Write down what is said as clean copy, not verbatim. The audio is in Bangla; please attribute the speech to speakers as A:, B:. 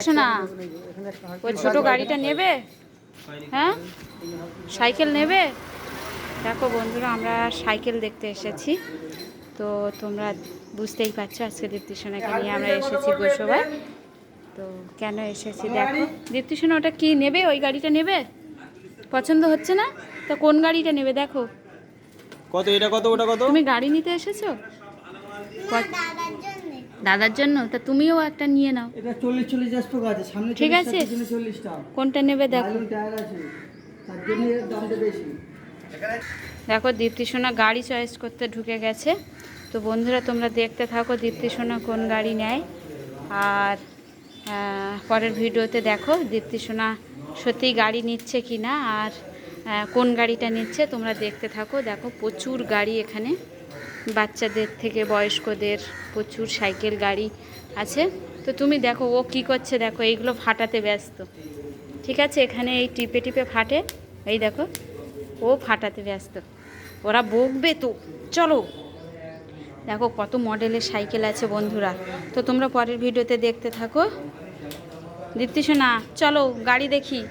A: পারছো না? ওই ছোট গাড়িটা নেবে? হ্যাঁ, সাইকেল নেবে? দেখো বন্ধুরা, আমরা সাইকেল দেখতে এসেছি। তো তোমরা বুঝতেই পারছো আজকে দীপ্তিসোনাকে নিয়ে আমরা এসেছি গোসবায়। তো কেন এসেছি দেখো। দীপ্তিসোনা ওটা কি নেবে? ওই গাড়িটা নেবে? পছন্দ হচ্ছে না? তা কোন গাড়িটা নেবে দেখো।
B: কত এটা, কত ওটা, কত?
A: তুমি গাড়ি নিতে এসেছো? দাদার জন্য? তা তুমিও একটা নিয়ে নাও।
C: এটা 40 টাকা আছে, সামনে
A: ঠিক আছে,
C: 40 টাকা।
A: কোনটা নেবে দেখো।
C: টায়ার আছে, তার জন্য এর দামটা বেশি।
A: দেখো দীপ্তিসোনা গাড়ি চয়েস করতে ঢুকে গেছে। তো বন্ধুরা তোমরা দেখতে থাকো দীপ্তিসোনা কোন গাড়ি নেয়। আর পরের ভিডিওতে দেখো দীপ্তিসোনা সত্যিই গাড়ি নিচ্ছে কি না, আর কোন গাড়িটা নিচ্ছে তোমরা দেখতে থাকো। দেখো প্রচুর গাড়ি এখানে, বাচ্চাদের থেকে বয়স্কদের প্রচুর সাইকেল গাড়ি আছে। তো তুমি দেখো ও কি করছে, দেখো এইগুলো ফাটাতে ব্যস্ত। ঠিক আছে, এখানে এই টিপে টিপে ফাটে, এই দেখো ও ফাটাতে ব্যস্ত। ওরা বকবে তো, চলো। দেখো কত মডেলের সাইকেল আছে বন্ধুরা। তো তোমরা পরের ভিডিওতে দেখতে থাকো। দীপ্তিসোনা চলো গাড়ি দেখি।